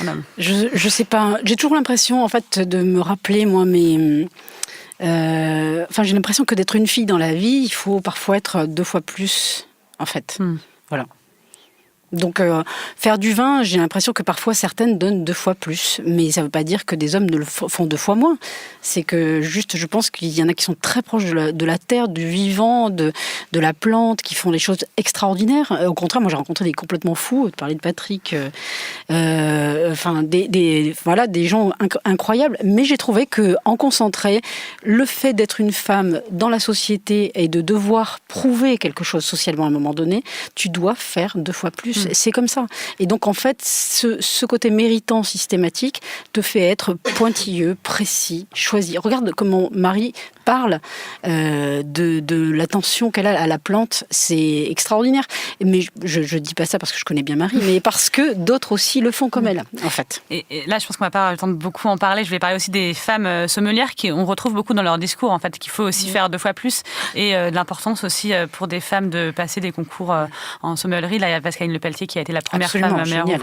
un homme ? Je sais pas. J'ai toujours l'impression en fait de me rappeler moi j'ai l'impression que d'être une fille dans la vie, il faut parfois être 2 fois plus, en fait. Voilà. Donc, faire du vin, j'ai l'impression que parfois certaines donnent 2 fois plus. Mais ça ne veut pas dire que des hommes ne le font 2 fois moins. C'est que juste, je pense qu'il y en a qui sont très proches de la terre, du vivant, de la plante, qui font des choses extraordinaires. Au contraire, moi j'ai rencontré des complètement fous, de parler de Patrick, des gens incroyables. Mais j'ai trouvé qu'en concentré, le fait d'être une femme dans la société et de devoir prouver quelque chose socialement à un moment donné, tu dois faire 2 fois plus. C'est comme ça. Et donc, en fait, ce côté méritant systématique te fait être pointilleux, précis, choisi. Regarde comment Marie parle de l'attention qu'elle a à la plante. C'est extraordinaire. Mais je dis pas ça parce que je connais bien Marie, mais parce que d'autres aussi le font comme elle, en fait. Et là, je pense qu'on va pas entendre beaucoup en parler. Je vais parler aussi des femmes sommelières on retrouve beaucoup dans leur discours, en fait, qu'il faut aussi faire 2 fois plus. Et de l'importance aussi pour des femmes de passer des concours en sommellerie. Là, il y a Pascaline Lepelletier Pelletier, qui a été la première Absolument, femme génial.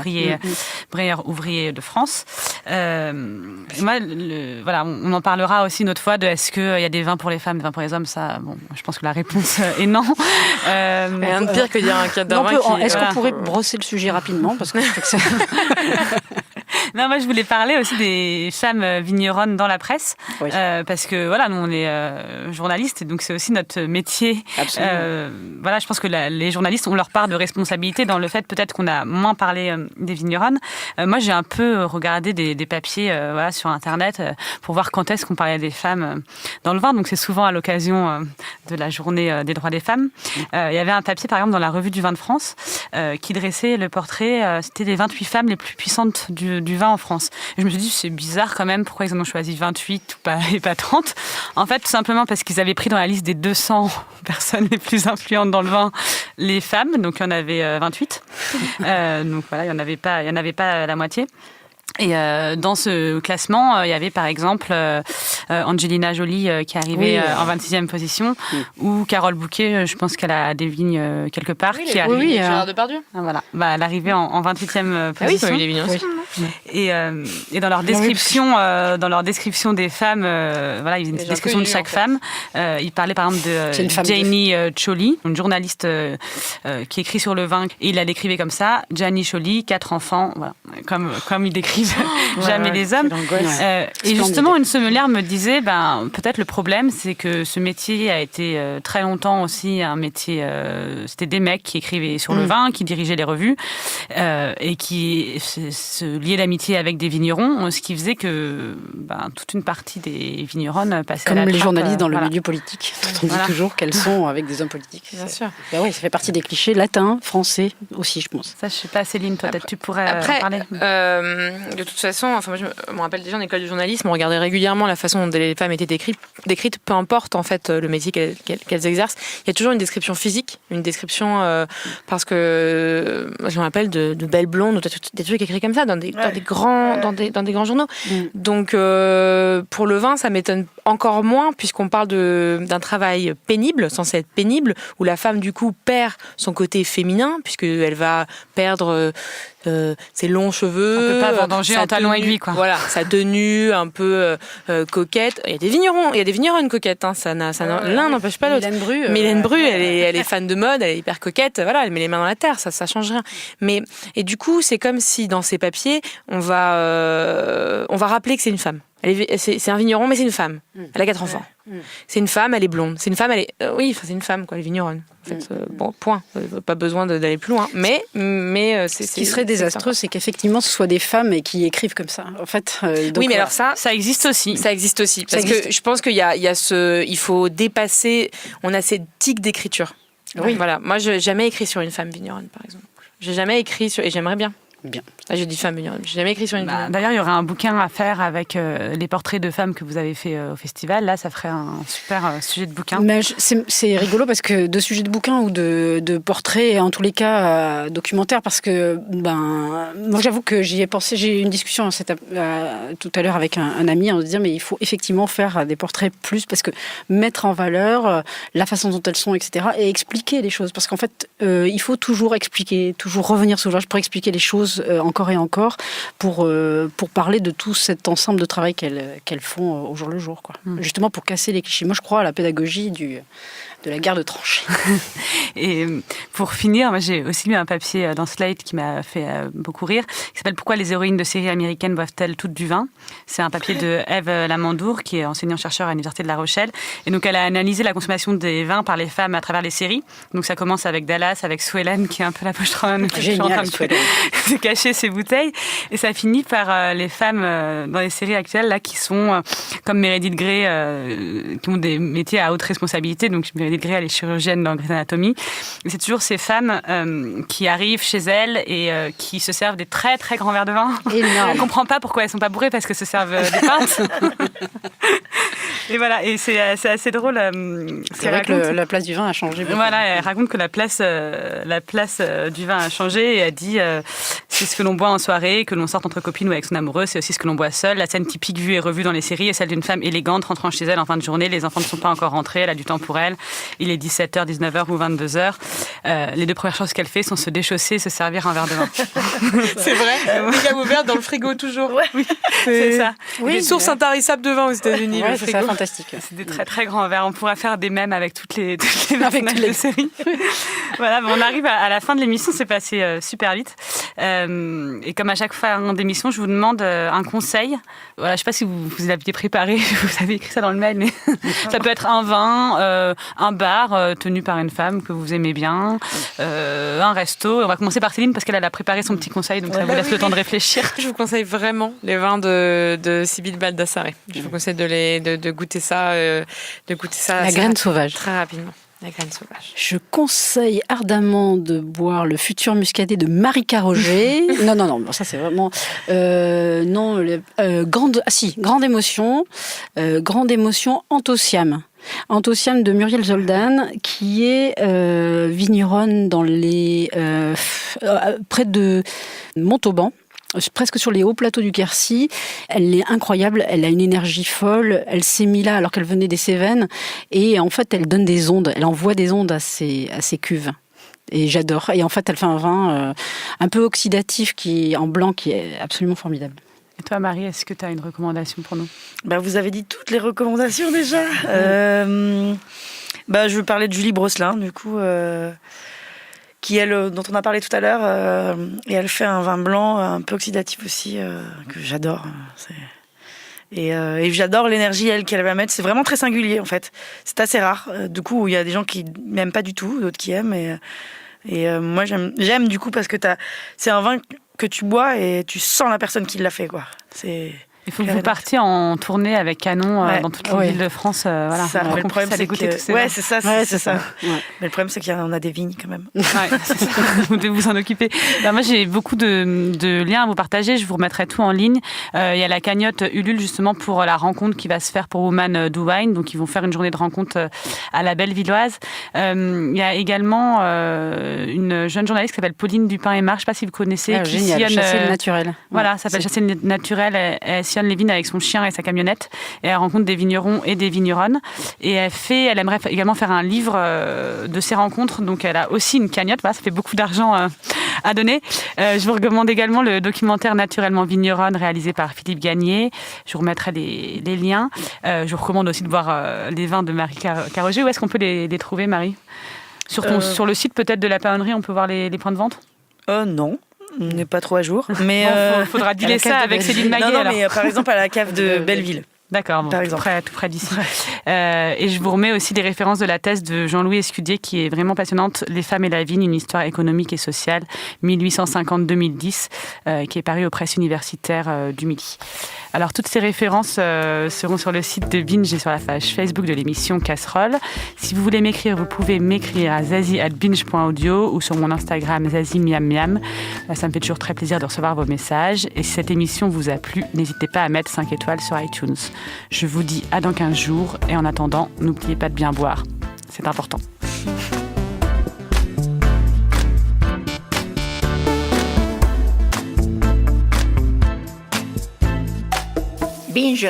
meilleure ouvrier de France. Moi, voilà, on en parlera aussi une autre fois de est-ce qu'il y a des vins pour les femmes, des vins pour les hommes. Ça, bon, je pense que la réponse est non. Rien de pire que dire un cadre d'un vin qui... Est-ce qu'on pourrait brosser le sujet rapidement parce que je trouve que ça... Non, moi je voulais parler aussi des femmes vigneronnes dans la presse, Oui. parce que voilà, nous on est journalistes, et donc c'est aussi notre métier. Voilà, je pense que les journalistes ont leur part de responsabilité dans le fait peut-être qu'on a moins parlé des vigneronnes. Moi j'ai un peu regardé des papiers voilà, sur internet pour voir quand est-ce qu'on parlait des femmes dans le vin, donc c'est souvent à l'occasion de la journée des droits des femmes. Il y avait un papier par exemple dans la revue du vin de France qui dressait le portrait, c'était les 28 femmes les plus puissantes du vin en France. Et je me suis dit, c'est bizarre quand même, pourquoi ils en ont choisi 28 et pas 30 ? En fait, tout simplement parce qu'ils avaient pris dans la liste des 200 personnes les plus influentes dans le vin, les femmes, donc il y en avait 28. Donc voilà, il n'y en avait pas la moitié. Et dans ce classement, il y avait par exemple Angelina Jolie qui est arrivée en 26e position, ou Carole Bouquet, je pense qu'elle a des vignes quelque part, qui est arrivée. Gérard Depardieu. Voilà, elle arrivait en 28e position. Ah oui, les vignes aussi. Et dans leur description, des femmes, voilà, ils faisaient une petite description de chaque femme. Ils parlaient par exemple de Janie Cholly, une journaliste qui écrit sur le vin, et il la décrivait comme ça: Janie Cholly, 4 enfants, voilà, comme ils décrivent jamais les hommes. Et justement, une sommelière me disait, peut-être le problème, c'est que ce métier a été très longtemps aussi un métier. C'était des mecs qui écrivaient sur le vin, qui dirigeaient les revues, et qui se liaient d'amitié avec des vignerons, ce qui faisait que toute une partie des vigneronnes passaient comme à la trappe, les journalistes dans le milieu politique, dont on dit toujours qu'elles sont avec des hommes politiques. Bien sûr. Oui, ça fait partie des clichés latins, français aussi, je pense. Ça, je sais pas, Céline, toi, peut-être tu pourrais parler. De toute façon, moi je me rappelle déjà en école de journalisme, on regardait régulièrement la façon dont les femmes étaient décrites, peu importe en fait le métier qu'elles exercent. Il y a toujours une description physique, une description parce que je me rappelle de belles blondes ou des trucs écrits comme ça dans des grands journaux. Donc pour le vin, ça m'étonne encore moins puisqu'on parle d'un travail pénible, censé être pénible, où la femme du coup perd son côté féminin puisqu'elle va perdre ses longs cheveux. On peut pas vendanger en talons aiguilles, quoi. Voilà, sa tenue un peu coquette. Il y a des vigneronnes coquettes, hein, l'un n'empêche pas l'autre. Mylène Bru, elle est fan de mode, elle est hyper coquette, voilà, elle met les mains dans la terre, ça change rien. Et du coup, c'est comme si dans ces papiers, on va rappeler que c'est une femme. C'est un vigneron, mais c'est une femme. Elle a 4 enfants. C'est une femme, elle est blonde. C'est une femme, elle est... c'est une femme, quoi, elle est vigneronne. En fait, bon, point. Pas besoin d'aller plus loin. Mais ce qui serait désastreux, c'est qu'effectivement, ce soit des femmes et qui écrivent comme ça. En fait, oui, mais alors ça existe aussi. Ça existe aussi. Parce que je pense qu'il y a il faut dépasser... On a ces tics d'écriture. Oui. Voilà. Moi, je n'ai jamais écrit sur une femme vigneronne, par exemple. J'ai jamais écrit sur... Et j'aimerais bien. Bien. Ah, j'ai dit femme vigneronne. J'ai jamais écrit sur une vigneronne. D'ailleurs, il y aurait un bouquin à faire avec les portraits de femmes que vous avez fait au festival. Là, ça ferait un super sujet de bouquin. Mais c'est rigolo parce que de sujets de bouquin ou de portraits, en tous les cas documentaires, parce que moi j'avoue que j'y ai pensé. J'ai eu une discussion tout à l'heure avec un ami en se disant mais il faut effectivement faire des portraits plus parce que mettre en valeur la façon dont elles sont, etc. et expliquer les choses parce qu'en fait il faut toujours expliquer, toujours revenir sur l'âge pour expliquer les choses encore et encore pour parler de tout cet ensemble de travail qu'elles font au jour le jour, quoi. Justement pour casser les clichés. Moi je crois à la pédagogie de la guerre de tranchées. Et pour finir, moi j'ai aussi lu un papier dans Slate qui m'a fait beaucoup rire, qui s'appelle « Pourquoi les héroïnes de séries américaines boivent-elles toutes du vin ?» C'est un papier de Ève Lamandour, qui est enseignant-chercheur à l'Université de La Rochelle. Et donc elle a analysé la consommation des vins par les femmes à travers les séries. Donc ça commence avec Dallas, avec Sue Ellen, qui est un peu la pochetronne, qui est en train de cacher ses bouteilles. Et ça finit par les femmes dans les séries actuelles, là, qui sont comme Meredith Grey, qui ont des métiers à haute responsabilité. Donc Meredith Grey, elle est chirurgienne dans Grey's Anatomy. Et c'est toujours ces femmes qui arrivent chez elles et qui se servent des très très grands verres de vin. On ne comprend pas pourquoi elles ne sont pas bourrées parce que se servent des pintes. Et voilà, et c'est assez drôle. C'est vrai que la place du vin a changé. Voilà, elle raconte que la place du vin a changé et elle dit C'est ce que l'on boit en soirée, que l'on sort entre copines ou avec son amoureux. C'est aussi ce que l'on boit seul. La scène typique vue et revue dans les séries est celle d'une femme élégante rentrant chez elle en fin de journée. Les enfants ne sont pas encore rentrés. Elle a du temps pour elle. Il est 17h, 19h ou 22h. Les 2 premières choses qu'elle fait sont se déchausser et se servir un verre de vin. C'est vrai. Les gammes ouvertes dans le frigo toujours. Ouais. Oui, c'est ça. Oui, une source intarissable de vin aux États-Unis. Ouais, le c'est frigo. ça, fantastique. C'est des très très grands verres. On pourra faire des mèmes avec toutes les personnages de séries. Voilà, on arrive à la fin de l'émission. C'est passé super vite. Et comme à chaque fin d'émission, je vous demande un conseil. Voilà, je ne sais pas si vous l'aviez préparé, vous avez écrit ça dans le mail, mais ça peut être un vin, un bar tenu par une femme que vous aimez bien, un resto. On va commencer par Céline parce qu'elle a préparé son petit conseil, donc ça vous laisse le temps de réfléchir. Je vous conseille vraiment les vins de Sybille Baldassarre. Je vous conseille de goûter ça. La graine sauvage. Très rapidement. La graine sauvage. Je conseille ardemment de boire le futur muscadet de Marika Roger. non, ça c'est vraiment grande émotion, Anthocyam. Anthocyam de Muriel Zoldan, qui est vigneronne dans près de Montauban. Presque sur les hauts plateaux du Quercy. Elle est incroyable, elle a une énergie folle, elle s'est mise là alors qu'elle venait des Cévennes et en fait elle donne des ondes, elle envoie des ondes à ses cuves. Et j'adore. Et en fait elle fait un vin un peu oxydatif en blanc qui est absolument formidable. Et toi Marie, est-ce que tu as une recommandation pour nous ? Vous avez dit toutes les recommandations déjà. Je veux parler de Julie Brosselin, du coup... dont on a parlé tout à l'heure, et elle fait un vin blanc un peu oxydatif aussi, que j'adore. Et j'adore l'énergie qu'elle va mettre. C'est vraiment très singulier en fait. C'est assez rare. Du coup, il y a des gens qui n'aiment pas du tout, d'autres qui aiment. Et moi, j'aime du coup parce que c'est un vin que tu bois et tu sens la personne qui l'a fait, quoi. Il faut que vous partiez en tournée avec Canon dans toutes les villes de France. Voilà. Ça, on le problème, c'est goûter tous ces ouais, vins. c'est ça. Ouais, c'est ça. Ouais. Mais le problème, c'est qu'il y en a des vignes quand même. Ouais, c'est ça. Vous devez vous en occuper. Moi, j'ai beaucoup de liens à vous partager. Je vous remettrai tout en ligne. Il y a la cagnotte Ulule justement pour la rencontre qui va se faire pour Woman Do Wine. Donc, ils vont faire une journée de rencontre à la Bellevilloise. Il y a également une jeune journaliste qui s'appelle Pauline Dupin-Aymar. Je ne sais pas si vous connaissez. Qui génial, sillonne, Chasser le naturel. Voilà, ça s'appelle Chasser le naturel. Elle sillonne les vignes avec son chien et sa camionnette, et elle rencontre des vignerons et des vigneronnes, et elle aimerait également faire un livre de ses rencontres, donc elle a aussi une cagnotte. Voilà, ça fait beaucoup d'argent à donner. Je vous recommande également le documentaire Naturellement Vigneronne réalisé par Philippe Gagné. Je vous remettrai les liens. Je vous recommande aussi de voir les vins de Marie Carogé. Où est-ce qu'on peut les trouver, Marie ? Sur le site peut-être de la Paonnerie, on peut voir les points de vente ? Non. On n'est pas trop à jour. Mais faudra dealer ça avec Céline Maguet. Non, mais par exemple à la cave de Belleville. D'accord, bon, tout près d'ici. Et je vous remets aussi des références de la thèse de Jean-Louis Escudier qui est vraiment passionnante, Les femmes et la vigne, une histoire économique et sociale, 1850-2010, qui est parue aux presses universitaires du Midi. Alors, toutes ces références seront sur le site de Binge et sur la page Facebook de l'émission Casserole. Si vous voulez m'écrire, vous pouvez m'écrire à zazie@binge.audio ou sur mon Instagram zazimiamiam. Ça me fait toujours très plaisir de recevoir vos messages. Et si cette émission vous a plu, n'hésitez pas à mettre 5 étoiles sur iTunes. Je vous dis à dans 15 jours et en attendant, n'oubliez pas de bien boire. C'est important. Binge.